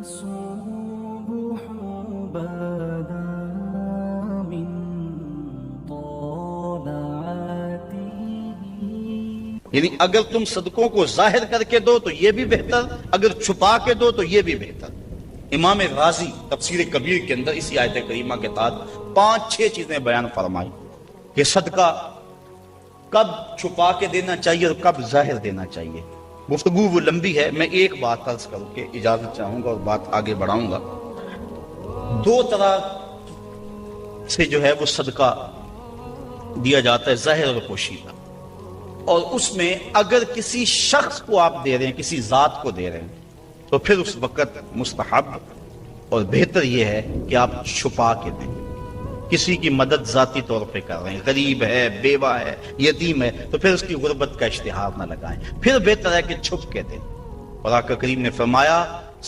الصبح بدا من طلعته. یعنی اگر تم صدقوں کو ظاہر کر کے دو تو یہ بھی بہتر، اگر چھپا کے دو تو یہ بھی بہتر. امام غازی تفسیر کبیر کے اندر اسی آیت کریمہ کے تحت 5-6 چیزیں بیان فرمائی کہ صدقہ کب چھپا کے دینا چاہیے اور کب ظاہر دینا چاہیے. گفتگو وہ لمبی ہے، میں ایک بات عرض کر کے اجازت چاہوں گا اور بات آگے بڑھاؤں گا. 2 طرح سے جو ہے وہ صدقہ دیا جاتا ہے، ظاہر اور پوشیدہ. اور اس میں اگر کسی شخص کو آپ دے رہے ہیں، کسی ذات کو دے رہے ہیں، تو پھر اس وقت مستحب اور بہتر یہ ہے کہ آپ چھپا کے دیں. کسی کی مدد ذاتی طور پہ کر رہے ہیں، غریب ہے، بیوہ ہے، یتیم ہے، تو پھر اس کی غربت کا اشتہار نہ لگائیں، پھر بہتر ہے کہ چھپ کے دیں. اور آقا کریم نے فرمایا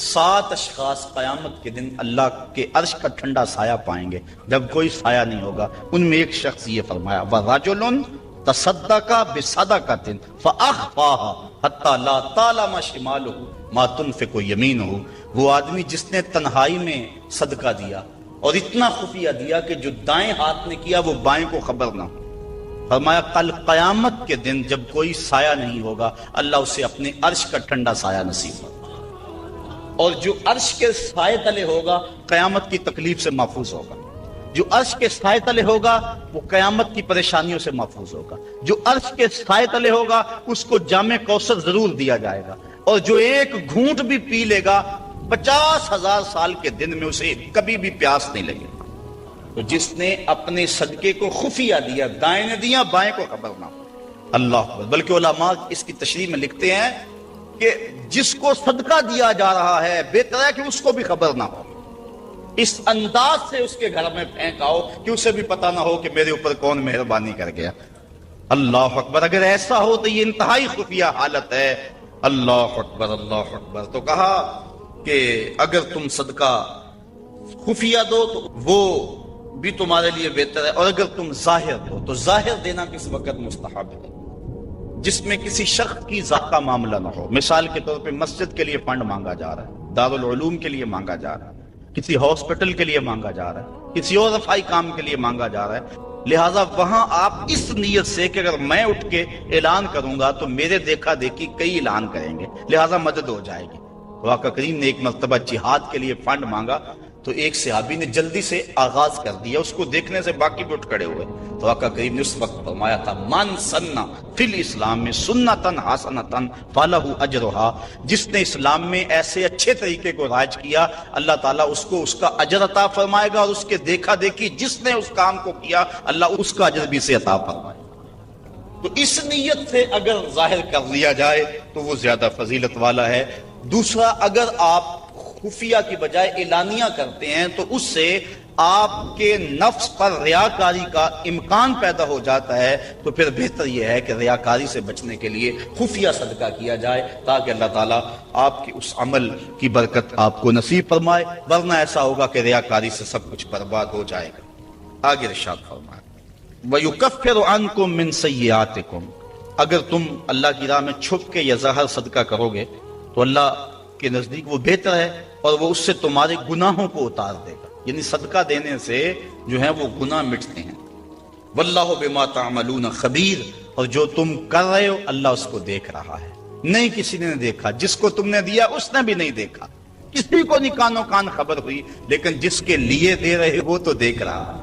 7 اشخاص قیامت کے دن اللہ کے عرش کا ٹھنڈا سایہ پائیں گے جب کوئی سایہ نہیں ہوگا. ان میں ایک شخص یہ فرمایا وَرَجُلٌ تَصَدَّقَ بِصَدَقَةٍ فَأَخْفَاهَا حَتَّى لَا تَعْلَمَ شِمَالُهُ مَا تُنْفِقُ يَمِينُهُ. وہ آدمی جس نے تنہائی میں صدقہ دیا اور اتنا خفیہ دیا کہ جو دائیں ہاتھ نے کیا وہ بائیں کو خبر نہ ہو. فرمایا کل قیامت کے دن جب کوئی سایہ نہیں ہوگا اللہ اسے اپنے عرش کا ٹھنڈا سایہ نصیب ہوگا. اور جو عرش کے سائے تلے ہوگا قیامت کی تکلیف سے محفوظ ہوگا. جو عرش کے سائے تلے ہوگا وہ قیامت کی پریشانیوں سے محفوظ ہوگا. جو عرش کے سائے تلے ہوگا اس کو جام کوثر ضرور دیا جائے گا. اور جو ایک گھونٹ بھی پی لے گا 50,000 سال کے دن میں اسے کبھی بھی پیاس نہیں لگے. تو جس نے اپنے صدقے کو خفیہ دیا، دائیں نے دیا، بائیں کو خبر نہ ہو. اللہ اکبر. بلکہ علماء اس کی تشریح میں لکھتے ہیں کہ جس کو صدقہ دیا جا رہا ہے بہتر ہے کہ اس کو بھی خبر نہ ہو. اس انداز سے اس کے گھر میں پھینک آؤ کہ اسے بھی پتہ نہ ہو کہ میرے اوپر کون مہربانی کر گیا. اللہ اکبر. اگر ایسا ہو تو یہ انتہائی خفیہ حالت ہے. اللہ اکبر اللہ اکبر. تو کہا کہ اگر تم صدقہ خفیہ دو تو وہ بھی تمہارے لیے بہتر ہے، اور اگر تم ظاہر دو تو ظاہر دینا کس وقت مستحب ہے جس میں کسی شخص کی ذات کا معاملہ نہ ہو. مثال کے طور پہ مسجد کے لیے فنڈ مانگا جا رہا ہے، دارالعلوم کے لیے مانگا جا رہا ہے، کسی ہاسپٹل کے لیے مانگا جا رہا ہے، کسی اور رفاہی کام کے لیے مانگا جا رہا ہے. لہٰذا وہاں آپ اس نیت سے کہ اگر میں اٹھ کے اعلان کروں گا تو میرے دیکھا دیکھی کئی اعلان کریں گے، لہٰذا مدد ہو جائے گی. آقا کریم نے ایک مرتبہ جہاد کے لیے فنڈ مانگا تو ایک صحابی نے جلدی سے آغاز کر دیا، اس کو دیکھنے سے باقی بھی اٹھ کھڑے ہوئے. تو آقا کریم نے اس وقت فرمایا تھا من سنّا فی الاسلام میں سنتن حسنتن فلہ اجرہا. جس نے اسلام میں ایسے اچھے طریقے کو رائج کیا اللہ تعالیٰ اس کو اس کا اجر عطا فرمائے گا، اور اس کے دیکھا دیکھی جس نے اس کام کو کیا اللہ اس کا اجر بھی سے عطا فرمائے گا. تو اس نیت سے اگر ظاہر کر لیا جائے تو وہ زیادہ فضیلت والا ہے. دوسرا، اگر آپ خفیہ کی بجائے اعلانیہ کرتے ہیں تو اس سے آپ کے نفس پر ریاکاری کا امکان پیدا ہو جاتا ہے. تو پھر بہتر یہ ہے کہ ریاکاری سے بچنے کے لیے خفیہ صدقہ کیا جائے تاکہ اللہ تعالیٰ آپ کے اس عمل کی برکت آپ کو نصیب فرمائے، ورنہ ایسا ہوگا کہ ریاکاری سے سب کچھ برباد ہو جائے گا. آگے ارشاد فرمائے وَيُكَفِّرُ عَنْكُم مِّن سَيِّئَاتِكُمْ. اگر تم اللہ کی راہ میں چھپ کے یا ظاہر صدقہ کرو گے تو اللہ کے نزدیک وہ بہتر ہے اور وہ اس سے تمہارے گناہوں کو اتار دے گا. یعنی صدقہ دینے سے جو ہے وہ گناہ مٹتے ہیں. واللہ بما تعملون خبیر. اور جو تم کر رہے ہو اللہ اس کو دیکھ رہا ہے. نہیں کسی نے دیکھا، جس کو تم نے دیا اس نے بھی نہیں دیکھا، کسی کو نہیں کانوں کان خبر ہوئی، لیکن جس کے لیے دے رہے وہ تو دیکھ رہا ہے.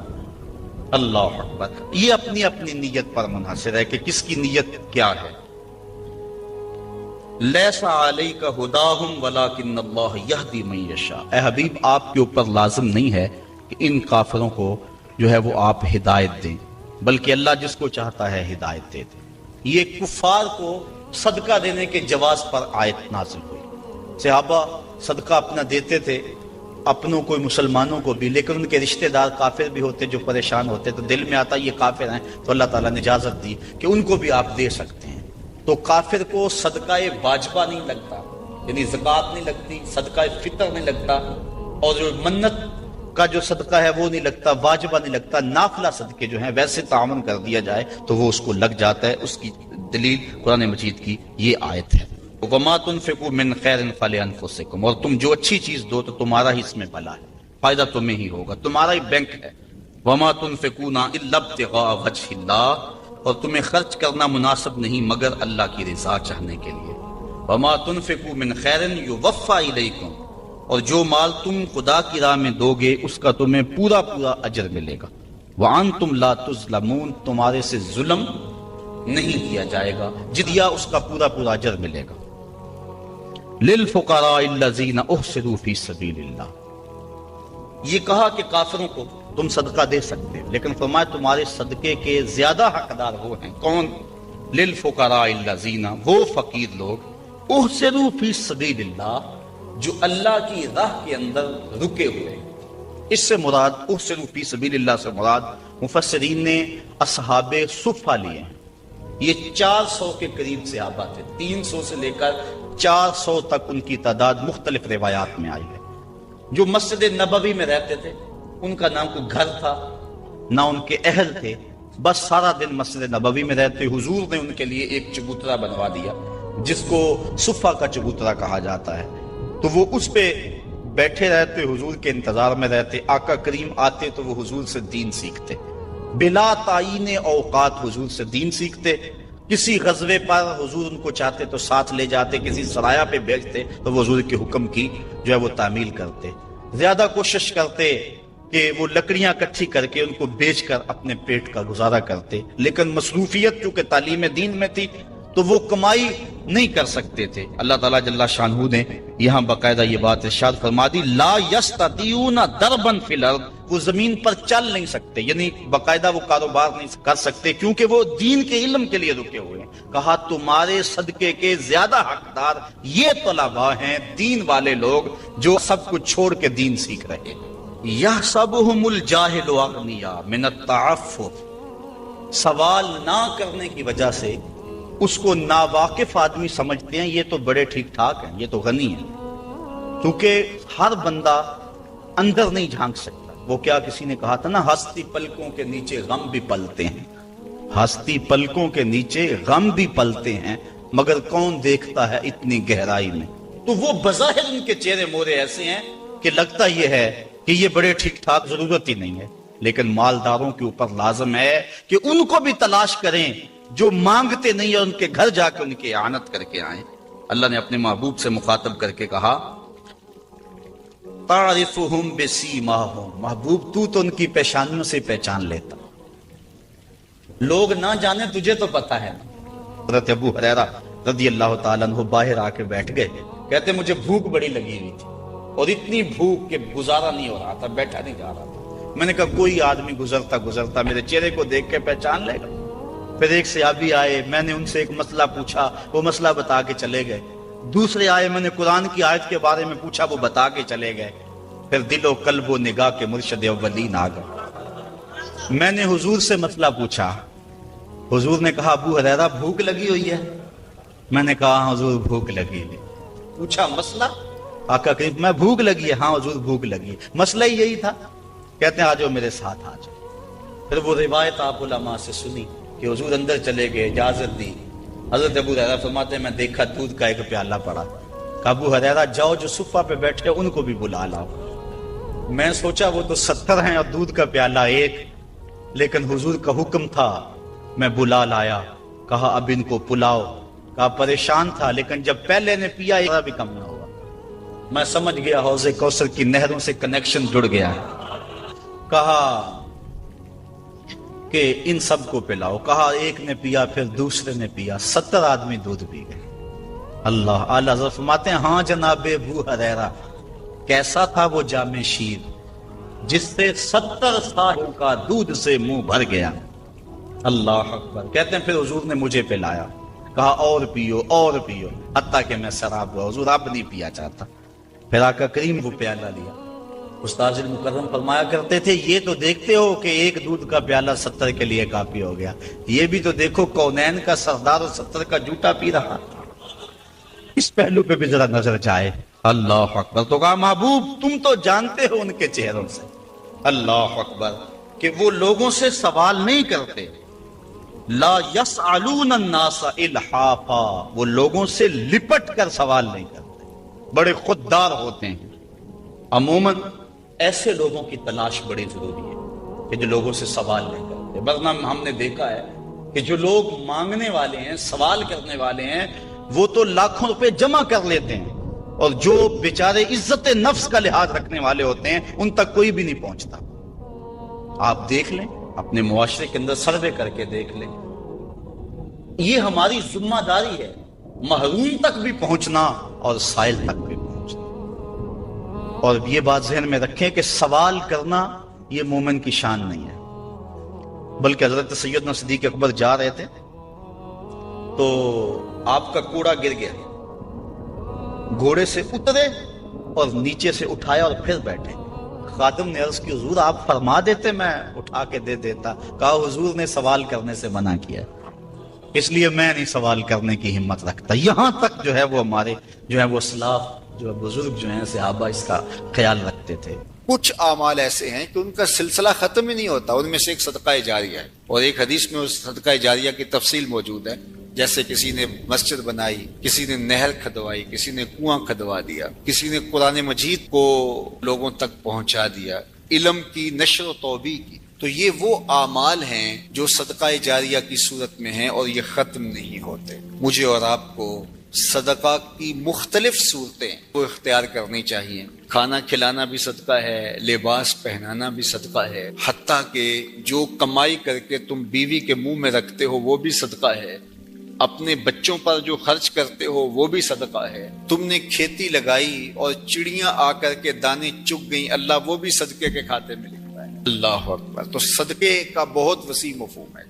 اللہ اکبر. یہ اپنی اپنی نیت پر منحصر ہے کہ کس کی نیت کیا ہے. لیس علیک ھداھم ولکن اللہ یہدی من یشاء. اے حبیب آپ کے اوپر لازم نہیں ہے کہ ان کافروں کو جو ہے وہ آپ ہدایت دیں، بلکہ اللہ جس کو چاہتا ہے ہدایت دے دے. یہ کفار کو صدقہ دینے کے جواز پر آیت نازل ہوئی. صحابہ صدقہ اپنا دیتے تھے، اپنوں کو مسلمانوں کو بھی، لیکن ان کے رشتہ دار کافر بھی ہوتے جو پریشان ہوتے تو دل میں آتا یہ کافر ہیں، تو اللہ تعالیٰ نے اجازت دی کہ ان کو بھی آپ دے سکتے ہیں. تو کافر کو صدقہ واجبہ نہیں لگتا، یعنی زکوٰۃ نہیں لگتی، صدقہ فطر نہیں لگتا، اور جو منت کا جو صدقہ ہے وہ نہیں لگتا، واجبہ نہیں لگتا. نافلہ صدقے جو ہیں ویسے تعاون کر دیا جائے تو وہ اس کو لگ جاتا ہے. اس کی دلیل قرآن مجید کی یہ آیت ہے. وما تنفقوا من خیر فلانفسکم، اور تم جو اچھی چیز دو تو تمہارا ہی اس میں بھلا ہے، فائدہ تمہیں ہی ہوگا، تمہارا ہی بینک ہے۔ وما تنفقون الا ابتغاء وجہ اللہ، اور تمہیں خرچ کرنا مناسب نہیں مگر اللہ کی رضا چاہنے کے لیے۔ وما تنفقوا من خیر یوفى الیکم، اور جو مال تم خدا کی راہ میں دو گے اس کا تمہیں پورا پورا اجر ملے گا۔ وانتم لا تظلمون، تمہارے سے ظلم نہیں کیا جائے گا، جدیا اس کا پورا پورا اجر ملے گا۔ للفقراء الذین احصروا فی سبیل اللہ، یہ کہا کہ کافروں کو تم صدقہ دے سکتے ہو، لیکن فرمایا تمہارے صدقے کے زیادہ حقدار وہ ہیں۔ کون؟ للفقراء الذین، وہ فقیر لوگ، احصروا فی سبیل اللہ، جو اللہ کی راہ کے اندر رکے ہوئے ہیں۔ اس سے مراد احصروا فی سبیل اللہ سے مراد مفسرین نے اصحاب صفہ لیے ہیں۔ یہ 400 کے قریب صحابہ تھے، 300 سے لے کر 400 تک ان کی تعداد مختلف روایات میں آئی ہے، جو مسجد نبوی میں رہتے تھے۔ ان کا نہ کوئی گھر تھا نہ ان کے اہل تھے، بس سارا دن مسجد نبوی میں رہتے۔ حضور نے ان کے لیے ایک چبوترا بنوا دیا جس کو صفہ کا چبوترا کہا جاتا ہے، تو وہ اس پہ بیٹھے رہتے، حضور کے انتظار میں رہتے۔ آقا کریم آتے تو وہ حضور سے دین سیکھتے، بلا تعین اوقات حضور سے دین سیکھتے۔ کسی غزوے پر حضور ان کو چاہتے تو ساتھ لے جاتے، کسی سرایہ پہ بھیجتے تو وہ حضور کے حکم کی جو ہے وہ تعمیل کرتے۔ زیادہ کوشش کرتے کہ وہ لکڑیاں اکٹھی کر کے ان کو بیچ کر اپنے پیٹ کا گزارا کرتے، لیکن مصروفیت چونکہ تعلیم دین میں تھی تو وہ کمائی نہیں کر سکتے تھے۔ اللہ تعالیٰ جل شانہ نے یہاں باقاعدہ یہ بات ارشاد فرما دی، لا یستطیعون ضربا فی الارض، وہ زمین پر چل نہیں سکتے، یعنی باقاعدہ وہ کاروبار نہیں کر سکتے کیونکہ وہ دین کے علم کے لیے رکے ہوئے ہیں۔ کہا تمہارے صدقے کے زیادہ حقدار یہ طلباء ہیں، دین والے لوگ جو سب کچھ چھوڑ کے دین سیکھ رہے ہیں۔ یحسبهم الجاہل اغنیاء من التعفف، سوال نہ کرنے کی وجہ سے اس کو ناواقف آدمی سمجھتے ہیں یہ تو بڑے ٹھیک ٹھاک ہیں، یہ تو غنی ہیں، کیونکہ ہر بندہ اندر نہیں جھانک سکتا۔ وہ کیا کسی نے کہا تھا نا، ہستی پلکوں کے نیچے غم بھی پلتے ہیں، ہستی پلکوں کے نیچے غم بھی پلتے ہیں، مگر کون دیکھتا ہے اتنی گہرائی میں۔ تو وہ بظاہر ان کے چہرے مورے ایسے ہیں کہ لگتا یہ ہے کہ یہ بڑے ٹھیک ٹھاک، ضرورت ہی نہیں ہے، لیکن مالداروں کے اوپر لازم ہے کہ ان کو بھی تلاش کریں جو مانگتے نہیں اور ان کے گھر جا کے ان کی اعانت کر کے آئیں۔ اللہ نے اپنے محبوب سے مخاطب کر کے کہا، تعرفہم بسیماہم، محبوب تو ان کی پیشانیوں سے پہچان لیتا، لوگ نہ جانے تجھے تو پتہ ہے۔ حضرت ابو ہریرہ رضی اللہ تعالیٰ عنہ باہر آ کے بیٹھ گئے، کہتے مجھے بھوک بڑی لگی ہوئی تھی اور اتنی بھوک کہ گزارا نہیں ہو رہا تھا، بیٹھا نہیں جا رہا تھا۔ میں نے کہا کوئی آدمی گزرتا میرے چہرے کو دیکھ کے پہچان لے گا۔ پھر ایک صحابی آئے، میں نے ان سے ایک مسئلہ پوچھا، وہ مسئلہ بتا کے چلے گئے۔ دوسرے آئے، میں نے قرآن کی آیت کے بارے میں پوچھا، وہ بتا کے چلے گئے۔ پھر دل و قلب و نگاہ کے مرشد اولین آ گئے۔ میں نے حضور سے مسئلہ پوچھا، حضور نے کہا ابو ہریرہ بھوک لگی ہوئی ہے؟ میں نے کہا ہاں حضور بھوک لگی ہے۔ پوچھا مسئلہ؟ آقا کریم میں بھوک لگی ہے، ہاں حضور بھوک لگی ہے، مسئلہ ہی یہی تھا۔ کہتے ہیں آ جاؤ میرے ساتھ آ جاؤ۔ پھر وہ روایت آپ علماء سے سنی کہ حضور اندر چلے گئے، اجازت دی۔ حضرت ابو ہریرہ فرماتے ہیں میں دیکھا دودھ کا ایک پیالہ پڑا، کہا ابو ہریرہ جاؤ جو صفہ پہ بیٹھے ان کو بھی بلا لاؤ۔ میں سوچا وہ تو 70 ہیں اور دودھ کا پیالہ ایک، لیکن حضور کا حکم تھا، میں بلا لایا، کہا اب ان کو پلاؤ۔ کہا پریشان تھا لیکن جب پہلے نے پیا ذرا بھی کم نہ ہوا۔ میں سمجھ گیا حوض کوثر کی نہروں سے کنیکشن جڑ گیا۔ کہا کہ ان سب کو پلاؤ، کہا ایک نے پیا پھر دوسرے نے پیا، 70 آدمی دودھ پی گئے۔ اللہ اعلیٰ حضرت فرماتے ہیں ہاں جناب ابو ہریرہ، کیسا تھا وہ جام شیر جس سے 70 سالوں کا دودھ سے منہ بھر گیا۔ اللہ اکبر۔ کہتے ہیں پھر حضور نے مجھے پلایا، کہا اور پیو اور پیو، حتیٰ کہ میں سراب ہوا، حضور اب نہیں پیا چاہتا۔ پھر آقا کریم وہ پیالہ لیا۔ استاذ المکرم فرمایا کرتے تھے یہ تو دیکھتے ہو کہ ایک دودھ کا پیالہ 70 کے لیے کافی ہو گیا، یہ بھی تو دیکھو کونین کا سردار 70 کا جھوٹا پی رہا، اس پہلو پہ بھی ذرا نظر جائے۔ اللہ اکبر۔ تو کہا محبوب تم تو جانتے ہو ان کے چہروں سے، اللہ اکبر، کہ وہ لوگوں سے سوال نہیں کرتے لا یسألون الناس الحافا، وہ لوگوں سے لپٹ کر سوال نہیں کرتے، بڑے خوددار ہوتے ہیں۔ عموماً ایسے لوگوں کی تلاش بڑی ضروری ہے کہ جو لوگوں سے سوال نہیں کرتے، ورنہ ہم نے دیکھا ہے کہ جو لوگ مانگنے والے ہیں، سوال کرنے والے ہیں، وہ تو لاکھوں روپے جمع کر لیتے ہیں، اور جو بیچارے عزت نفس کا لحاظ رکھنے والے ہوتے ہیں ان تک کوئی بھی نہیں پہنچتا۔ آپ دیکھ لیں، اپنے معاشرے کے اندر سروے کر کے دیکھ لیں، یہ ہماری ذمہ داری ہے، محروم تک بھی پہنچنا اور سائل تک بھی پہنچنا۔ اور یہ بات ذہن میں رکھیں کہ سوال کرنا یہ مومن کی شان نہیں ہے، بلکہ حضرت سیدنا صدیق اکبر جا رہے تھے تو آپ کا کوڑا گر گیا، گھوڑے سے اترے اور نیچے سے اٹھایا اور پھر بیٹھے۔ خادم نے عرض کی حضور آپ فرما دیتے میں اٹھا کے دے دیتا۔ کہا حضور نے سوال کرنے سے منع کیا، اس لیے میں نہیں سوال کرنے کی ہمت رکھتا۔ یہاں تک جو ہے وہ ہمارے جو ہے وہ اسلاف جو ہے بزرگ جو ہیں صحابہ اس کا خیال رکھتے تھے۔ کچھ اعمال ایسے ہیں کہ ان کا سلسلہ ختم ہی نہیں ہوتا، ان میں سے ایک صدقہ جاریہ ہے، اور ایک حدیث میں اس صدقہ جاریہ کی تفصیل موجود ہے، جیسے کسی نے مسجد بنائی، کسی نے نہر کھدوائی، کسی نے کنواں کھدوا دیا، کسی نے قرآن مجید کو لوگوں تک پہنچا دیا، علم کی نشر و توبیع کی۔ تو یہ وہ اعمال ہیں جو صدقہ جاریہ کی صورت میں ہیں اور یہ ختم نہیں ہوتے۔ مجھے اور آپ کو صدقہ کی مختلف صورتیں وہ اختیار کرنی چاہیے۔ کھانا کھلانا بھی صدقہ ہے، لباس پہنانا بھی صدقہ ہے، حتیٰ کہ جو کمائی کر کے تم بیوی کے منہ میں رکھتے ہو وہ بھی صدقہ ہے، اپنے بچوں پر جو خرچ کرتے ہو وہ بھی صدقہ ہے، تم نے کھیتی لگائی اور چڑیاں آ کر کے دانے چگ گئیں، اللہ وہ بھی صدقے کے کھاتے میں لکھتا ہے۔ اللہ اکبر۔ تو صدقے کا بہت وسیع مفہوم ہے،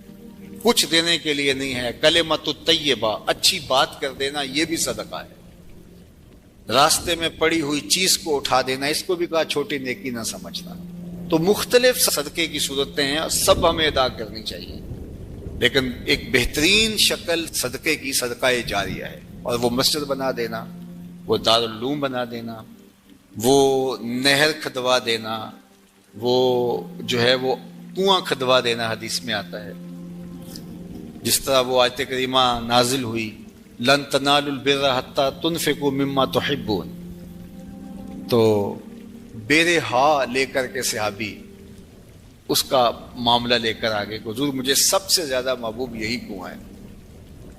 کچھ دینے کے لیے نہیں ہے۔ کلمۃ الطیبہ، اچھی بات کر دینا، یہ بھی صدقہ ہے۔ راستے میں پڑی ہوئی چیز کو اٹھا دینا، اس کو بھی کہا چھوٹی نیکی نہ سمجھنا۔ تو مختلف صدقے کی صورتیں ہیں اور سب ہمیں ادا کرنی چاہیے، لیکن ایک بہترین شکل صدقے کی صدقہ جاریہ ہے، اور وہ مسجد بنا دینا، وہ دارالعلوم بنا دینا، وہ نہر کھدوا دینا، وہ جو ہے وہ کنواں کھدوا دینا، حدیث میں آتا ہے۔ جس طرح وہ آیت کریمہ نازل ہوئی، لن تنالوا البر حتی تنفقوا مما تحبون، تو بیرے ہا لے کر کے صحابی اس کا معاملہ لے کر آگے، حضور مجھے سب سے زیادہ محبوب یہی کنواں ہے،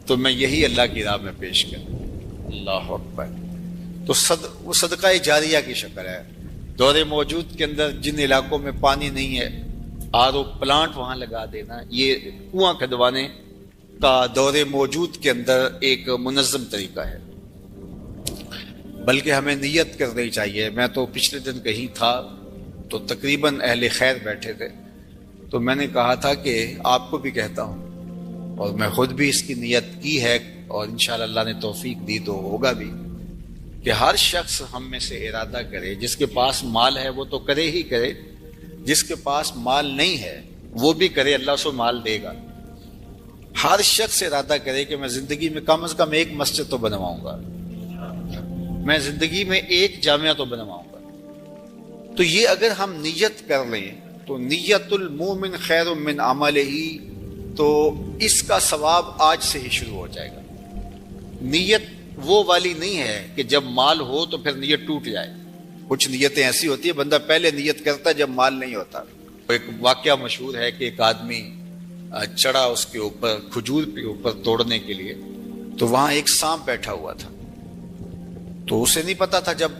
تو میں یہی اللہ کی راہ میں پیش کروں۔ اللہ اکبر۔ تو وہ صدقہ جاریہ کی شکل ہے۔ دور موجود کے اندر جن علاقوں میں پانی نہیں ہے، RO پلانٹ وہاں لگا دینا، یہ کنواں کھدوانے کا دور موجود کے اندر ایک منظم طریقہ ہے۔ بلکہ ہمیں نیت کرنی چاہیے۔ میں تو پچھلے دن کہیں تھا تو تقریباً اہل خیر بیٹھے تھے، تو میں نے کہا تھا کہ آپ کو بھی کہتا ہوں، اور میں خود بھی اس کی نیت کی ہے، اور انشاءاللہ اللہ نے توفیق دی تو ہوگا بھی، کہ ہر شخص ہم میں سے ارادہ کرے، جس کے پاس مال ہے وہ تو کرے ہی کرے، جس کے پاس مال نہیں ہے وہ بھی کرے، اللہ اسے مال دے گا۔ ہر شخص ارادہ کرے کہ میں زندگی میں کم از کم ایک مسجد تو بنواؤں گا، میں زندگی میں ایک جامعہ تو بنواؤں گا۔ تو یہ اگر ہم نیت کر لیں تو نیت المومن خیر من عملہ، تو اس کا ثواب آج سے ہی شروع ہو جائے گا۔ نیت وہ والی نہیں ہے کہ جب مال ہو تو پھر نیت ٹوٹ جائے۔ کچھ نیتیں ایسی ہوتی ہیں بندہ پہلے نیت کرتا ہے جب مال نہیں ہوتا۔ ایک واقعہ مشہور ہے کہ ایک آدمی چڑھا اس کے اوپر، کھجور کے اوپر توڑنے کے لیے، تو وہاں ایک سانپ بیٹھا ہوا تھا، تو اسے نہیں پتا تھا، جب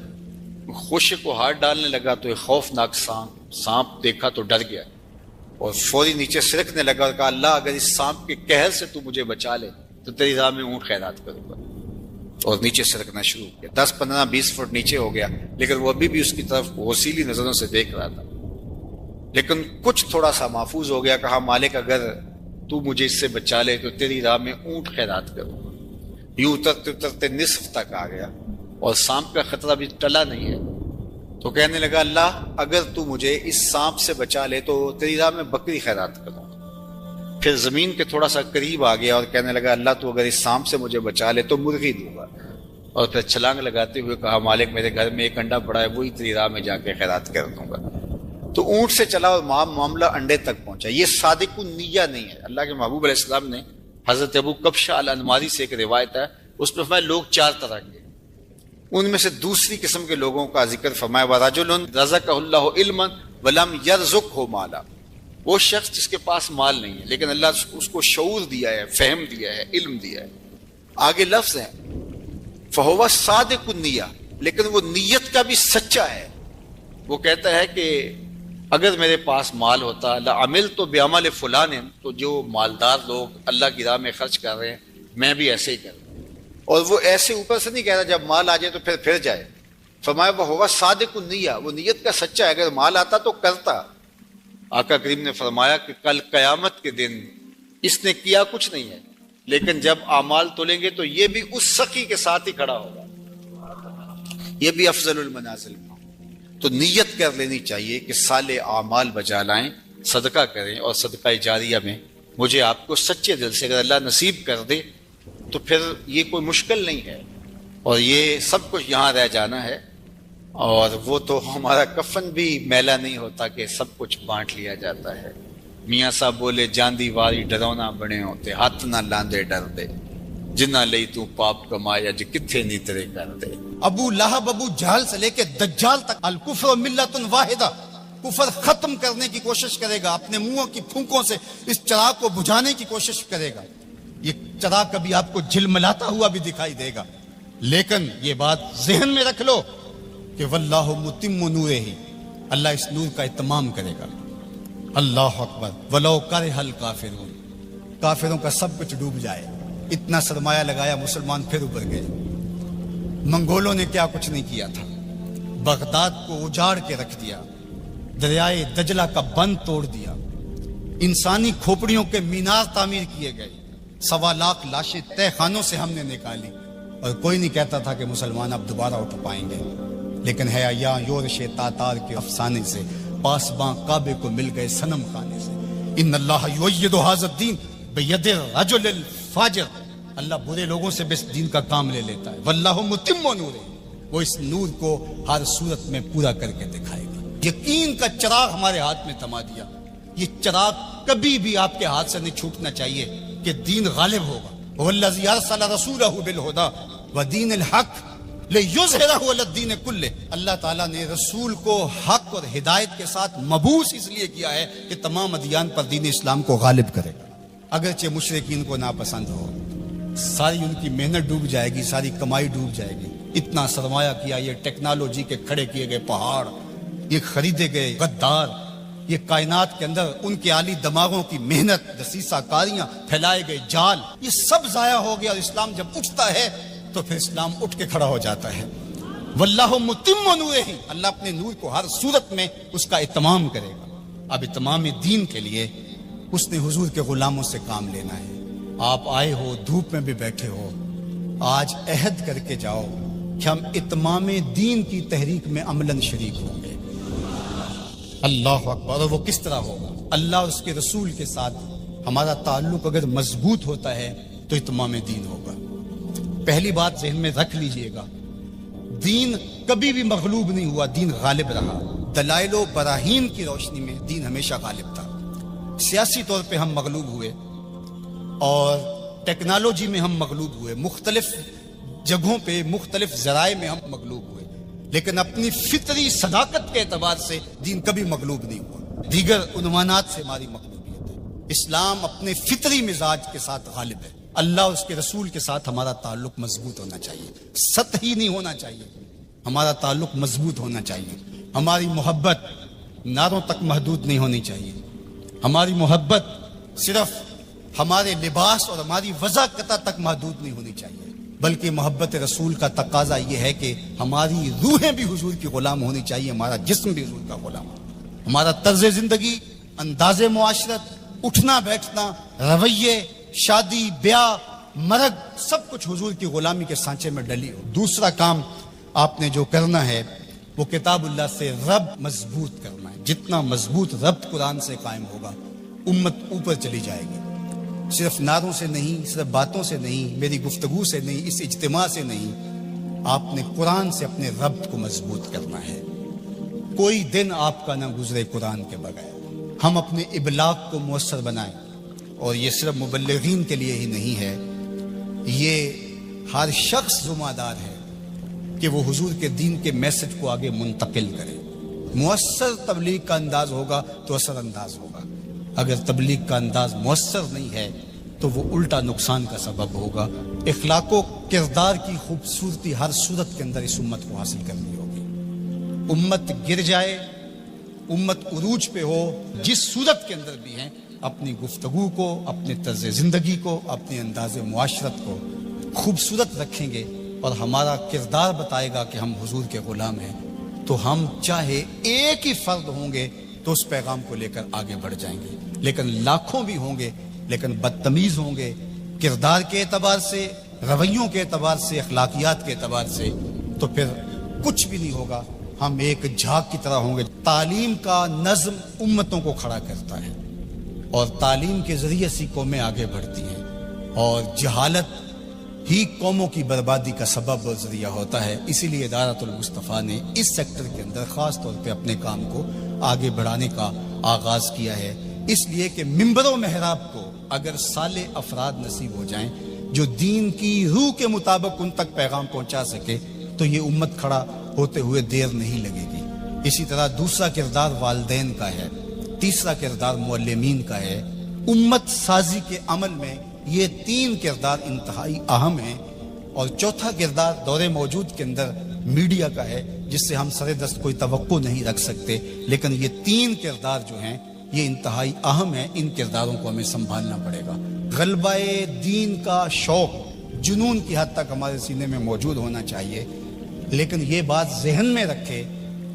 خوشے کو ہاتھ ڈالنے لگا تو ایک خوفناک سانپ دیکھا تو ڈر گیا اور فوری نیچے سرکنے لگا اور کہا اللہ اگر اس سانپ کے قہر سے تو مجھے بچا لے تو تیری راہ میں اونٹ خیرات کروں گا، اور نیچے سرکنا شروع کیا۔ 10 15 20 فٹ نیچے ہو گیا، لیکن وہ ابھی بھی اس کی طرف غسیلی نظروں سے دیکھ رہا تھا، لیکن کچھ تھوڑا سا محفوظ ہو گیا۔ کہا مالک اگر تو مجھے اس سے بچا لے تو تیری راہ میں اونٹ خیرات کروں گا۔ یوں اترتے اترتے نصف تک آ گیا اور سانپ کا خطرہ بھی ٹلا نہیں ہے، تو کہنے لگا اللہ اگر تو مجھے اس سانپ سے بچا لے تو تیری راہ میں بکری خیرات کروں۔ پھر زمین کے تھوڑا سا قریب آ گیا اور کہنے لگا اللہ تو اگر اس سانپ سے مجھے بچا لے تو مرغی دوں گا، اور پھر چھلانگ لگاتے ہوئے کہا مالک میرے گھر میں ایک انڈا پڑا ہے وہی تیری راہ میں جا کے خیرات کر دوں گا۔ تو اونٹ سے چلا اور معاملہ انڈے تک پہنچا. یہ صادق النیہ نہیں ہے. اللہ کے محبوب علیہ السلام نے حضرت ابو کبشہ الانماری سے ایک روایت ہے, اس میں فرمایا لوگ 4 طرح کے, ان میں سے دوسری قسم کے لوگوں کا ذکر فرمایا وَرَجُلٌ رَزَقَهُ اللَّهُ عِلْمًا وَلَمْ يَرْزُقْهُ مَالًا. وہ شخص جس کے پاس مال نہیں ہے لیکن اللہ اس کو شعور دیا ہے, فہم دیا ہے, علم دیا ہے. آگے لفظ ہے فَهُوَ صَادِقُ النِّيَّةِ, لیکن وہ نیت کا بھی سچا ہے. وہ کہتا ہے کہ اگر میرے پاس مال ہوتا لَعَمِلْتُ بِعَمَلِ فُلَانٍ, تو جو مالدار لوگ اللہ کی راہ میں خرچ کر رہے ہیں میں بھی ایسے ہی کروں. اور وہ ایسے اوپر سے نہیں کہہ رہا جب مال آ جائے تو پھر جائے. فرمایا وَهُوَ صَادِقُ النِّيَّةِ, وہ نیت کا سچا ہے. اگر مال آتا تو کرتا. آقا کریم نے فرمایا کہ کل قیامت کے دن اس نے کیا کچھ نہیں ہے, لیکن جب اعمال تولیں گے تو یہ بھی اس سخی کے ساتھ ہی کھڑا ہوگا, یہ بھی افضل المنازل. تو نیت کر لینی چاہیے کہ صالح اعمال بجا لائیں, صدقہ کریں, اور صدقہ جاریہ میں مجھے آپ کو سچے دل سے اگر اللہ نصیب کر دے تو پھر یہ کوئی مشکل نہیں ہے, اور یہ سب کچھ یہاں رہ جانا ہے. اور وہ تو ہمارا کفن بھی میلا نہیں ہوتا کہ سب کچھ بانٹ لیا جاتا ہے. میاں صاحب بولے جاندی واری ڈرونا بنے ہوتے, ہاتھ نہ لاندے ڈر دے, جنہ لئی تو پاپ کمایا جی کتھے نہیں تیرے کر دے. ابو لہب ابو جہل سے لے کے دجال تک الکفر ملت واحدہ, کفر ختم کرنے کی کوشش کرے گا, اپنے منہوں کی پھونکوں سے اس چراغ کو بجھانے کی کوشش کرے گا. یہ چراغ کبھی آپ کو جھلملاتا ہوا بھی دکھائی دے گا, لیکن یہ بات ذہن میں رکھ لو کہ واللہ متم نورہ, اللہ اس نور کا اتمام کرے گا. اللہ اکبر. ولو کرہ الکافرون, کافروں کا سب کچھ ڈوب جائے, اتنا سرمایہ لگایا مسلمان پھر ابھر گئے. منگولوں نے کیا کچھ نہیں کیا تھا, بغداد کو اجاڑ کے رکھ دیا, دریائے دجلہ کا بند توڑ دیا, انسانی کھوپڑیوں کے مینار تعمیر کیے گئے, 1.25 لاکھ لاشیں تہ خانوں سے ہم نے نکالی, اور کوئی نہیں کہتا تھا کہ مسلمان اب دوبارہ اٹھ پائیں گے. لیکن ہے یا یورش تاتار کے افسانے سے پاسباں کعبے کو مل گئے صنم خانے سے. ان اللہ یؤید ھذا الدین بید الرجل الفاجر, اللہ برے لوگوں سے بھی اس دین کا کام لے لیتا ہے. واللہ متم نورہ, وہ اس نور کو ہر صورت میں پورا کر کے دکھائے گا. یقین کا چراغ ہمارے ہاتھ میں تھما دیا. یہ چراغ کبھی بھی آپ کے ہاتھ سے نہیں چھوٹنا چاہیے کہ دین غالب ہوگا. والذی ارسل رسولہ بالہدی ودین الحق لیظہرہ علی الدین کلہ, اللہ تعالیٰ نے رسول کو حق اور ہدایت کے ساتھ مبعوث اس لیے کیا ہے کہ تمام ادیان پر دین اسلام کو غالب کرے گا. اگرچہ مشرکین کو ناپسند ہو, ساری ان کی محنت ڈوب جائے گی, ساری کمائی ڈوب جائے گی. اتنا سرمایہ کیا, یہ ٹیکنالوجی کے کھڑے کیے گئے پہاڑ, یہ خریدے گئے غدار, یہ کائنات کے اندر ان کے عالی دماغوں کی محنت, دسیسہ کاریاں, پھیلائے گئے جال, یہ سب ضائع ہو گیا. اور اسلام جب اٹھتا ہے تو پھر اسلام اٹھ کے کھڑا ہو جاتا ہے. واللہ متم نورہ, اللہ اپنے نور کو ہر صورت میں اس کا اتمام کرے گا. اب اتمام دین کے لیے اس نے حضور کے غلاموں سے کام لینا ہے. آپ آئے ہو, دھوپ میں بھی بیٹھے ہو, آج عہد کر کے جاؤ کہ ہم اتمام دین کی تحریک میں عملاً شریک ہوں گے. اللہ اکبر. اور وہ کس طرح ہوگا؟ اللہ اور اس کے رسول کے ساتھ ہمارا تعلق اگر مضبوط ہوتا ہے تو اتمام دین ہوگا. پہلی بات ذہن میں رکھ لیجئے گا, دین کبھی بھی مغلوب نہیں ہوا, دین غالب رہا. دلائل و براہین کی روشنی میں دین ہمیشہ غالب تھا. سیاسی طور پہ ہم مغلوب ہوئے اور ٹیکنالوجی میں ہم مغلوب ہوئے, مختلف جگہوں پہ مختلف ذرائع میں ہم مغلوب ہوئے, لیکن اپنی فطری صداقت کے اعتبار سے دین کبھی مغلوب نہیں ہوا. دیگر عنوانات سے ہماری مغلوبیت ہے. اسلام اپنے فطری مزاج کے ساتھ غالب ہے. اللہ اور اس کے رسول کے ساتھ ہمارا تعلق مضبوط ہونا چاہیے, سطحی نہیں ہونا چاہیے. ہمارا تعلق مضبوط ہونا چاہیے. ہماری محبت نعروں تک محدود نہیں ہونی چاہیے. ہماری محبت صرف ہمارے لباس اور ہماری وضاقت تک محدود نہیں ہونی چاہیے, بلکہ محبت رسول کا تقاضا یہ ہے کہ ہماری روحیں بھی حضور کی غلام ہونی چاہیے, ہمارا جسم بھی حضور کا غلام ہو. ہمارا طرز زندگی, انداز معاشرت, اٹھنا بیٹھنا, رویے, شادی, بیاہ, مرگ, سب کچھ حضور کی غلامی کے سانچے میں ڈلی ہو. دوسرا کام آپ نے جو کرنا ہے وہ کتاب اللہ سے رب مضبوط کرنا ہے. جتنا مضبوط رب قرآن سے قائم ہوگا امت اوپر چلی جائے گی. صرف نعروں سے نہیں, صرف باتوں سے نہیں, میری گفتگو سے نہیں, اس اجتماع سے نہیں, آپ نے قرآن سے اپنے رب کو مضبوط کرنا ہے. کوئی دن آپ کا نہ گزرے قرآن کے بغیر. ہم اپنے ابلاغ کو مؤثر بنائیں. اور یہ صرف مبلغین کے لیے ہی نہیں ہے، یہ ہر شخص ذمہ دار ہے کہ وہ حضور کے دین کے میسج کو آگے منتقل کرے. مؤثر تبلیغ کا انداز ہوگا تو اثر انداز ہوگا. اگر تبلیغ کا انداز مؤثر نہیں ہے تو وہ الٹا نقصان کا سبب ہوگا. اخلاق و کردار کی خوبصورتی ہر صورت کے اندر اس امت کو حاصل کرنی ہوگی. امت گر جائے، امت عروج پہ ہو، جس صورت کے اندر بھی ہیں، اپنی گفتگو کو، اپنے طرز زندگی کو، اپنے انداز معاشرت کو خوبصورت رکھیں گے اور ہمارا کردار بتائے گا کہ ہم حضور کے غلام ہیں، تو ہم چاہے ایک ہی فرد ہوں گے تو اس پیغام کو لے کر آگے بڑھ جائیں گے. لیکن لاکھوں بھی ہوں گے لیکن بدتمیز ہوں گے کردار کے اعتبار سے، رویوں کے اعتبار سے، اخلاقیات کے اعتبار سے، تو پھر کچھ بھی نہیں ہوگا. ہم ایک جھاگ کی طرح ہوں گے. تعلیم کا نظم امتوں کو کھڑا کرتا ہے اور تعلیم کے ذریعے سے قومیں آگے بڑھتی ہیں، اور جہالت ہی قوموں کی بربادی کا سبب اور ذریعہ ہوتا ہے. اسی لیے ادارۃ المصطفیٰ نے اس سیکٹر کے اندر خاص طور پہ اپنے کام کو آگے بڑھانے کا آغاز کیا ہے. اس لیے کہ منبر و محراب کو اگر صالح افراد نصیب ہو جائیں جو دین کی روح کے مطابق ان تک پیغام پہنچا سکے تو یہ امت کھڑا ہوتے ہوئے دیر نہیں لگے گی. اسی طرح دوسرا کردار والدین کا ہے، تیسرا کردار معلمین کا ہے. امت سازی کے عمل میں یہ تین کردار انتہائی اہم ہیں. اور چوتھا کردار دور موجود کے اندر میڈیا کا ہے، جس سے ہم سر دست کوئی توقع نہیں رکھ سکتے. لیکن یہ تین کردار جو ہیں یہ انتہائی اہم ہیں. ان کرداروں کو ہمیں سنبھالنا پڑے گا. غلبہ دین کا شوق جنون کی حد تک ہمارے سینے میں موجود ہونا چاہیے. لیکن یہ بات ذہن میں رکھے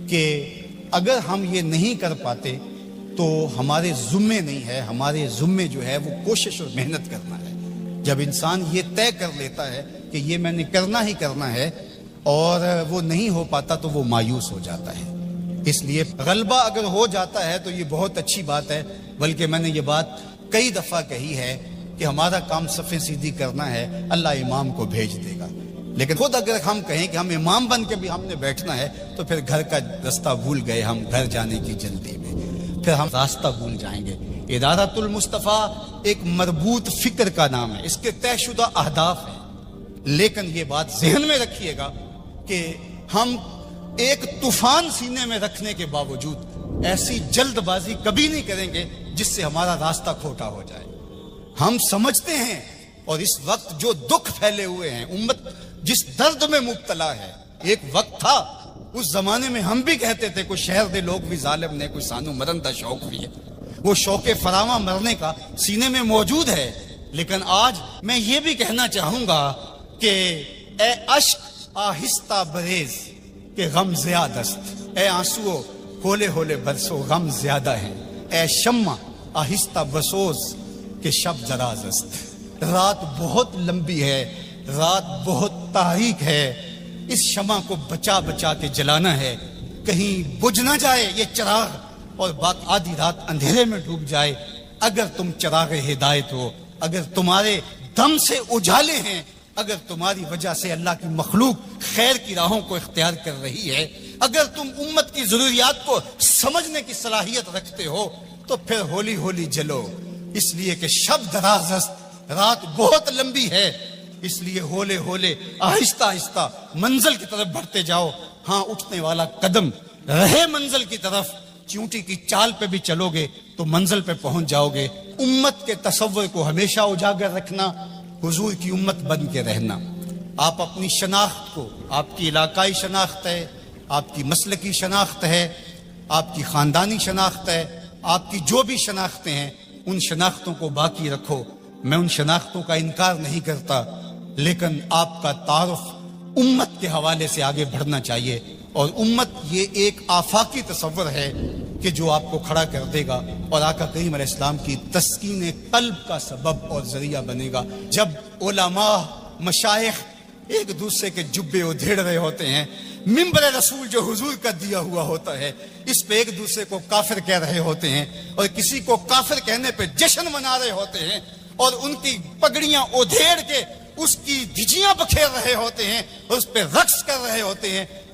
کہ اگر ہم یہ نہیں کر پاتے تو ہمارے ذمے نہیں ہے. ہمارے ذمے جو ہے وہ کوشش اور محنت کرنا ہے. جب انسان یہ طے کر لیتا ہے کہ یہ میں نے کرنا ہی کرنا ہے اور وہ نہیں ہو پاتا تو وہ مایوس ہو جاتا ہے. اس لیے غلبہ اگر ہو جاتا ہے تو یہ بہت اچھی بات ہے. بلکہ میں نے یہ بات کئی دفعہ کہی ہے کہ ہمارا کام صفیں سیدھی کرنا ہے، اللہ امام کو بھیج دے گا. لیکن خود اگر ہم کہیں کہ ہم امام بن کے بھی ہم نے بیٹھنا ہے تو پھر گھر کا رستہ بھول گئے، ہم گھر جانے کی جلدی میں پھر ہم راستہ بھول جائیں گے. ادارۃ المصطفیٰ ایک مربوط فکر کا نام ہے، اس کے طے شدہ اہداف ہیں. لیکن یہ بات ذہن میں رکھیے گا کہ ہم ایک طوفان سینے میں رکھنے کے باوجود ایسی جلد بازی کبھی نہیں کریں گے جس سے ہمارا راستہ کھوٹا ہو جائے. ہم سمجھتے ہیں اور اس وقت جو دکھ پھیلے ہوئے ہیں، امت جس درد میں مبتلا ہے. ایک وقت تھا اس زمانے میں ہم بھی کہتے تھے کوئی شہر دے لوگ بھی ظالم نے، کوئی سانو مرن دا شوق بھی ہے. وہ شوق فراواں مرنے کا سینے میں موجود ہے. لیکن آج میں یہ بھی کہنا چاہوں گا کہ اے اشک آہستہ بریز کہ غم زیادہ است، اے آنسو ہولے ہولے برسو غم زیادہ ہے، اے شمع آہستہ بسوز کہ شب دراز است. رات بہت لمبی ہے، رات بہت تاریک ہے. اس شمع کو بچا بچا کے جلانا ہے، کہیں بجھ نہ جائے یہ چراغ اور بات آدھی رات اندھیرے میں ڈوب جائے. اگر تم چراغ ہدایت ہو، اگر تمہارے دم سے اجالے ہیں، اگر تمہاری وجہ سے اللہ کی مخلوق خیر کی راہوں کو اختیار کر رہی ہے، اگر تم امت کی ضروریات کو سمجھنے کی صلاحیت رکھتے ہو تو پھر ہولی ہولی جلو. اس لیے کہ شب دراز است، رات بہت لمبی ہے. اس لیے ہولے ہولے آہستہ آہستہ منزل کی طرف بڑھتے جاؤ. ہاں اٹھنے والا قدم رہے منزل کی طرف. چونٹی کی چال پہ بھی چلو گے تو منزل پہ پہنچ جاؤ گے. امت کے تصور کو ہمیشہ اجاگر رکھنا، حضور کی امت بن کے رہنا. آپ اپنی شناخت کو، آپ کی علاقائی شناخت ہے، آپ کی مسلکی شناخت ہے، آپ کی خاندانی شناخت ہے، آپ کی جو بھی شناختیں ہیں ان شناختوں کو باقی رکھو. میں ان شناختوں کا انکار نہیں کرتا، لیکن آپ کا تعارف امت کے حوالے سے آگے بڑھنا چاہیے. اور امت یہ ایک آفاقی تصور ہے کہ جو آپ کو کھڑا کر دے گا اور آقا کریم علیہ السلام کی تسکین قلب کا سبب اور ذریعہ بنے گا. جب علماء مشائخ ایک دوسرے کے جبے ادھیڑ رہے ہوتے ہیں، منبر رسول جو حضور کا دیا ہوا ہوتا ہے اس پہ ایک دوسرے کو کافر کہہ رہے ہوتے ہیں اور کسی کو کافر کہنے پہ جشن منا رہے ہوتے ہیں اور ان کی پگڑیاں ادھیڑ کے اس کی دھجیاں بکھیر رہے ہوتے ہیں اور اس پہ رقص کر رہے ہوتے ہیں،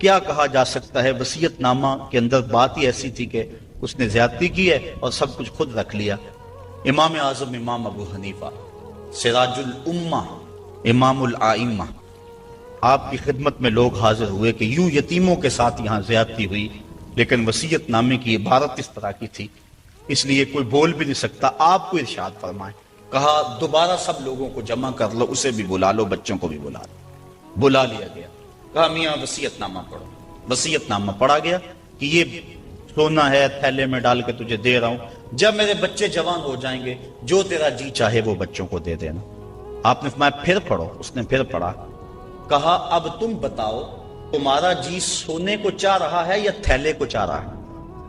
کیا کہا جا سکتا ہے؟ وصیت نامہ کے اندر بات ہی ایسی تھی کہ اس نے زیادتی کی ہے اور سب کچھ خود رکھ لیا۔ امام اعظم امام ابو حنیفہ سراج الامہ امام الائمہ، آپ کی خدمت میں لوگ حاضر ہوئے کہ یوں یتیموں کے ساتھ یہاں زیادتی ہوئی، لیکن وصیت نامے کی عبارت اس طرح کی تھی، اس لیے کوئی بول بھی نہیں سکتا، آپ کو ارشاد فرمائیں۔ کہا دوبارہ سب لوگوں کو جمع کر لو، اسے بھی بلا لو، بچوں کو بھی بلا لو۔ بلا لیا گیا، کہا میاں وصیت نامہ پڑھو۔ وصیت نامہ پڑھا گیا کہ یہ سونا ہے، تھیلے میں ڈال کے تجھے دے رہا ہوں، جب میرے بچے جوان ہو جائیں گے جو تیرا جی چاہے وہ بچوں کو دے دینا۔ آپ نے فرمایا پھر پڑھو، اس نے پھر پڑھا۔ کہا اب تم بتاؤ تمہارا جی سونے کو چاہ رہا ہے یا تھیلے کو چاہ رہا ہے؟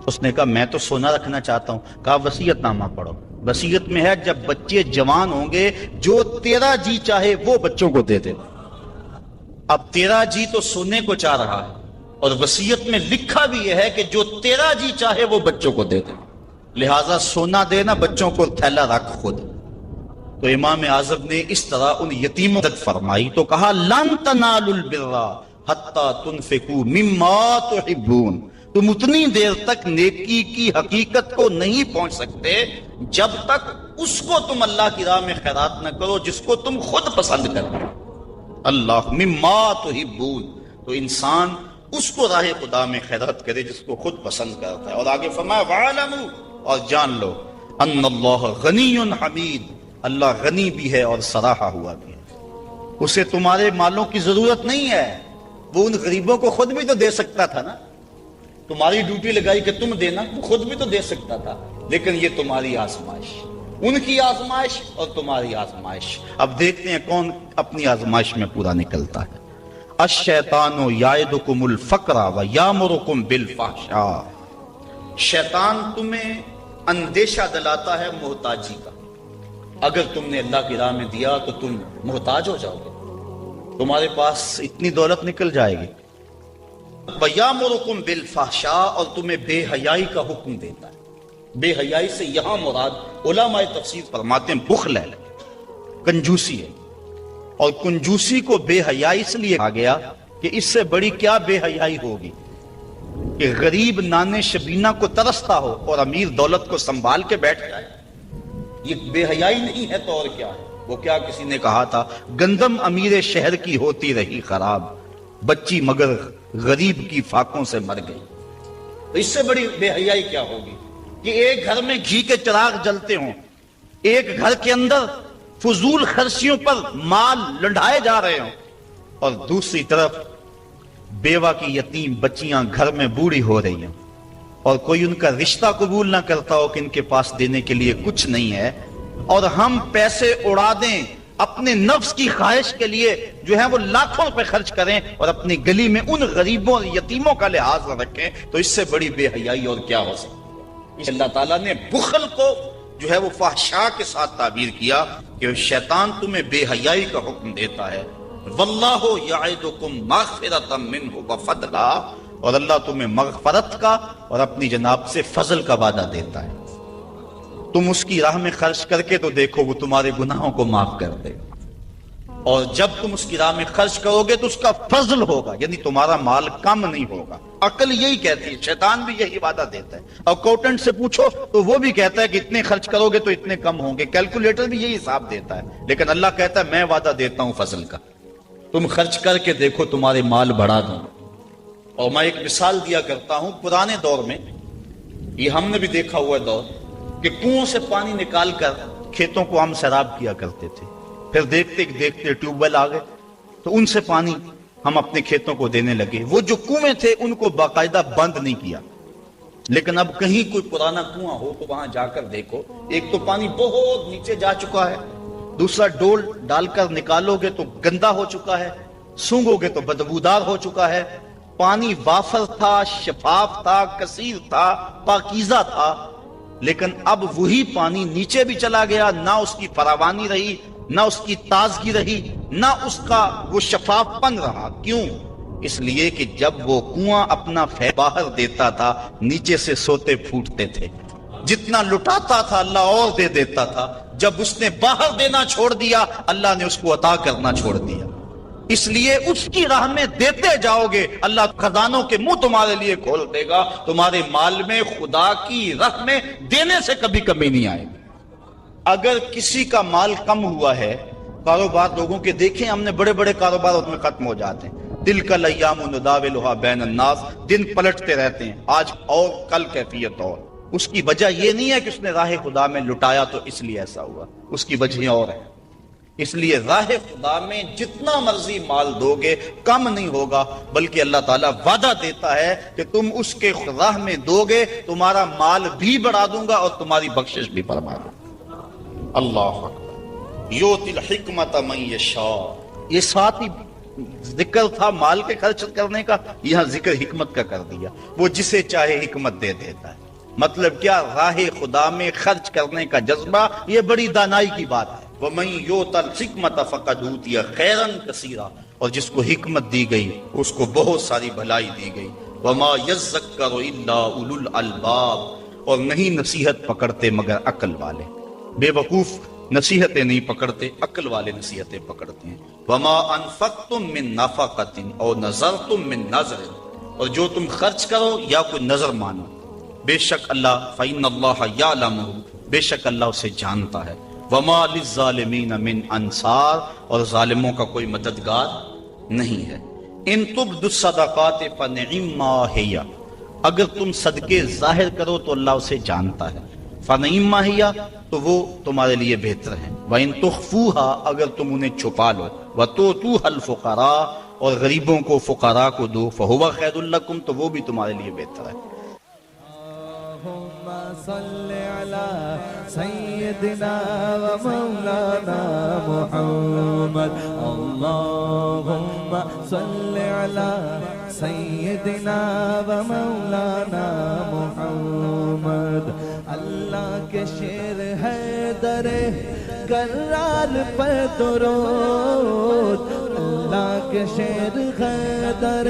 اس نے کہا میں تو سونا رکھنا چاہتا ہوں۔ کہا وصیت نامہ پڑھو، وصیت میں ہے جب بچے جوان ہوں گے جو تیرا جی چاہے وہ بچوں کو دے دے۔ اب تیرا جی تو سونے کو چاہ رہا ہے اور وصیت میں لکھا بھی یہ ہے کہ جو تیرا جی چاہے وہ بچوں کو دے دے، لہذا سونا دینا، بچوں کو تھیلا رکھ خود۔ تو امام اعظم نے اس طرح ان یتیموں مدد فرمائی تو کہا لن تنالوا البر حتی تنفقوا مما تحبون، تم اتنی دیر تک نیکی کی حقیقت کو نہیں پہنچ سکتے جب تک اس کو تم اللہ کی راہ میں خیرات نہ کرو جس کو تم خود پسند کرو۔ اللہ مما تحبون، تو انسان اس کو راہ خدا میں خیرات کرے جس کو خود پسند کرتا ہے۔ اور آگے فرمایا وَعَلَمُوا، اور جان لو ان اللہ غنی حمید، اللہ غنی بھی ہے اور سراہا ہوا بھی ہے، اسے تمہارے مالوں کی ضرورت نہیں ہے، وہ ان غریبوں کو خود بھی تو دے سکتا تھا نا، تمہاری ڈیوٹی لگائی کہ تم دینا، وہ خود بھی تو دے سکتا تھا، لیکن یہ تمہاری آزمائش، ان کی آزمائش اور تمہاری آزمائش۔ اب دیکھتے ہیں کون اپنی آزمائش میں پورا نکلتا ہے۔ الشیطان یعدکم الفقر ویامرکم بالفحشاء، شیطان تمہیں اندیشہ دلاتا ہے محتاجی کا، اگر تم نے اللہ کی راہ میں دیا تو تم محتاج ہو جاؤ گے، تمہارے پاس اتنی دولت نکل جائے گی۔ وَيَأْمُرُكُمْ بِالْفَحْشَاءِ، اور تمہیں بے حیائی کا حکم دیتا ہے۔ بے حیائی سے یہاں مراد علماء تفسیر فرماتے ہیں بخل ہے، کنجوسی ہے، اور کنجوسی کو بے حیائی اس لیے کہا گیا کہ اس سے بڑی کیا بے حیائی ہوگی کہ غریب نانے شبینہ کو ترستا ہو اور امیر دولت کو سنبھال کے بیٹھ جائے، یہ بے حیائی نہیں ہے تو اور کیا ہے؟ وہ کیا کسی نے کہا تھا گندم امیر شہر کی ہوتی رہی خراب، بچی مگر غریب کی فاقوں سے مر گئی۔ تو اس سے بڑی بے حیائی کیا ہوگی کہ ایک گھر میں گھی کے چراغ جلتے ہوں، ایک گھر کے اندر فضول خرچیوں پر مال لنڈھائے جا رہے ہوں، اور دوسری طرف بیوہ کی یتیم بچیاں گھر میں بوڑھی ہو رہی ہیں اور کوئی ان کا رشتہ قبول نہ کرتا ہو کہ ان کے پاس دینے کے لیے کچھ نہیں ہے، اور ہم پیسے اڑا دیں اپنے نفس کی خواہش کے لیے جو ہے وہ لاکھوں روپے خرچ کریں اور اپنی گلی میں ان غریبوں اور یتیموں کا لحاظ نہ رکھیں، تو اس سے بڑی بے حیائی اور کیا ہو سکتی ہے؟ اللہ تعالیٰ نے بخل کو جو ہے وہ فحشاء کے ساتھ تعبیر کیا کہ شیطان تمہیں بے حیائی کا حکم دیتا ہے۔ واللہ یعدکم مغفرۃ منہ وفضلا، اور اللہ تمہیں مغفرت کا اور اپنی جناب سے فضل کا وعدہ دیتا ہے، تم اس کی راہ میں خرچ کر کے تو دیکھو وہ تمہارے گناہوں کو معاف کر دے گا، اور جب تم اس کی راہ میں خرچ کرو گے تو اس کا فضل ہوگا، یعنی تمہارا مال کم نہیں ہوگا۔ عقل یہی کہتی ہے، شیطان بھی یہی وعدہ دیتا ہے، اکاؤنٹنٹ سے پوچھو تو وہ بھی کہتا ہے کہ اتنے خرچ کرو گے تو اتنے کم ہوں گے، کیلکولیٹر بھی یہی حساب دیتا ہے، لیکن اللہ کہتا ہے میں وعدہ دیتا ہوں فضل کا، تم خرچ کر کے دیکھو تمہارے مال بڑھا دوں۔ اور میں ایک مثال دیا کرتا ہوں، پرانے دور میں یہ ہم نے بھی دیکھا ہوا دور کہ کنووں سے پانی نکال کر کھیتوں کو ہم سیراب کیا کرتے تھے، پھر دیکھتے دیکھتے ٹیوب ویل آ گئے تو ان سے پانی ہم اپنے کھیتوں کو دینے لگے۔ وہ جو کنویں تھے ان کو باقاعدہ بند نہیں کیا، لیکن اب کہیں کوئی پرانا کنواں ہو تو وہاں جا کر دیکھو، ایک تو پانی بہت نیچے جا چکا ہے، دوسرا ڈول ڈال کر نکالو گے تو گندا ہو چکا ہے، سونگو گے تو بدبودار ہو چکا ہے۔ پانی وافر تھا، شفاف تھا، کثیر تھا، پاکیزہ تھا، لیکن اب وہی پانی نیچے بھی چلا گیا، نہ اس کی فراوانی رہی، نہ اس کی تازگی رہی، نہ اس کا وہ شفاف پن رہا۔ کیوں؟ اس لیے کہ جب وہ کنواں اپنا فیض باہر دیتا تھا نیچے سے سوتے پھوٹتے تھے، جتنا لٹاتا تھا اللہ اور دے دیتا تھا، جب اس نے باہر دینا چھوڑ دیا اللہ نے اس کو عطا کرنا چھوڑ دیا۔ اس لیے اس کی راہ میں دیتے جاؤ گے، اللہ خزانوں کے منہ تمہارے لیے کھول دے گا، تمہارے مال میں خدا کی راہ میں دینے سے کبھی کمی نہیں آئے گی۔ اگر کسی کا مال کم ہوا ہے، کاروبار لوگوں کے دیکھیں ہم نے، بڑے بڑے کاروبار اس میں ختم ہو جاتے ہیں، دل کا ایام نداولھا بین الناس، دن پلٹتے رہتے ہیں، آج اور کل کیفیت اور۔ اس کی وجہ یہ نہیں ہے کہ اس نے راہ خدا میں لٹایا تو اس لیے ایسا ہوا، اس کی وجہ اور ہے۔ اس لیے راہ خدا میں جتنا مرضی مال دو گے کم نہیں ہوگا، بلکہ اللہ تعالیٰ وعدہ دیتا ہے کہ تم اس کے راہ میں دو گے، تمہارا مال بھی بڑھا دوں گا اور تمہاری بخشش بھی فرما دوں گا۔ اللہ اکبر۔ یؤتی الحکمت من یشاء، یہ ساتھ ہی ذکر تھا مال کے خرچ کرنے کا، یہاں ذکر حکمت کا کر دیا، وہ جسے چاہے حکمت دے دیتا ہے۔ مطلب کیا؟ راہ خدا میں خرچ کرنے کا جذبہ، یہ بڑی دانائی کی بات ہے۔ وَمَن يُؤْتَ الْحِكْمَةَ فَقَدْ أُوتِيَ خَيْرًا كَثِيرًا، اور جس کو حکمت دی گئی اس کو بہت ساری بھلائی دی گئی۔ وَمَا يَذَّكَّرُ إِلَّا أُولُو الْأَلْبَابِ، اور نہیں نصیحت پکڑتے مگر عقل والے۔ بے وقوف نصیحتیں نہیں پکڑتے، عقل والے نصیحتیں پکڑتے ہیں۔ وَمَا أَنفَقْتُم مِّن نَفَقَةٍ أَوْ نَذَرْتُم مِّن نَذْرٍ، اور جو تم خرچ کرو یا کوئی نظر مانو، بے شک اللہ فَإِنَّ اللَّهَ يَعْلَمُهُ، بے شک اللہ اسے جانتا ہے۔ وَمَا لِلظَّالِمِينَ مِنْ انصار، اور ظالموں کا کوئی مددگار نہیں ہے۔ ان تبدوا الصدقات فنعما ہی، اگر تم صدقے ظاہر کرو تو اللہ اسے جانتا ہے۔ فنعما ہی، تو وہ تمہارے لیے بہتر ہے۔ وَإِن تُخْفُوهَا، اگر تم انہیں چھپا لو، وَتُؤْتُوهَا الْفُقَرَاءَ، اور غریبوں کو فقراء کو دو، فَهُوَ خَيْرٌ لَكُمْ، تو وہ بھی تمہارے لیے بہتر ہے۔ صل على سيدنا ومولانا محمد، اللهم صل على سيدنا ومولانا محمد۔ اللہ کے شیر ہے در کرار پر درود، اللہ کے شیر ہے در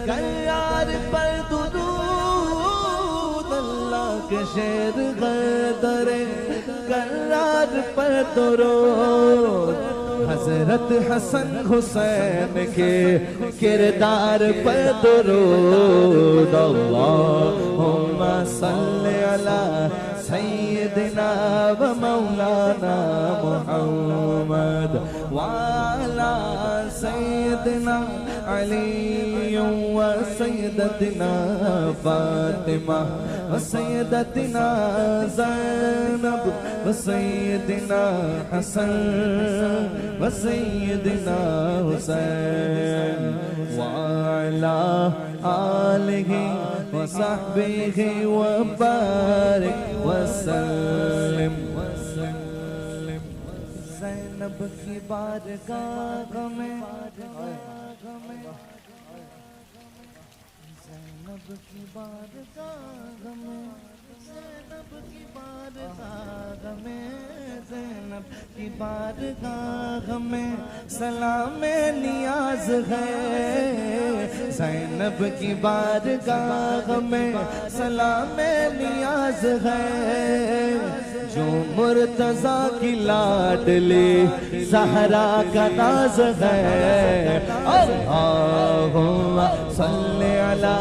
کرار پر درود، کہ شیر غدر کرار پر درود، حضرت حسن حسین کے کردار پر درود۔ اللہم صل علی سیدنا و مولانا محمد، وعلی سیدنا علی و سیدتنا فاطمہ، و سیدتنا زینب، و سیدنا حسن، و سیدنا حسین، وعلی آلہ و صحبہ و بارک وسلم۔ زینب کی بارگاہ میں، زینب کی بارگاہ میں، زینب کی بارگاہ میں، زینب کی بارگاہ میں سلام نیاز ہے، زینب کی بارگاہ میں سلام نیاز ہے، جو مرتضیٰ کی لاڈلی زہرا کا ناز ہے۔ اللہم صلی علی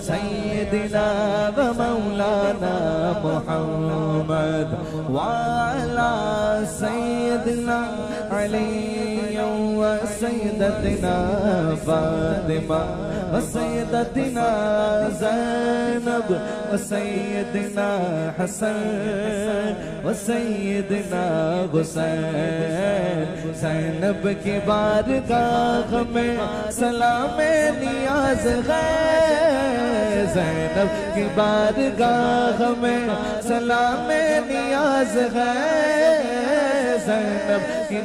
سیدنا و مولانا محمد، وعلی سیدنا علی و سیدتنا فاطمہ، و سیدتنا زینب، و سیدنا حسن، و سیدنا حسین۔ زینب کی بارگاہ میں سلام نیاز ہے، زینب کی بارگاہ میں سلام نیاز ہے، زینب کی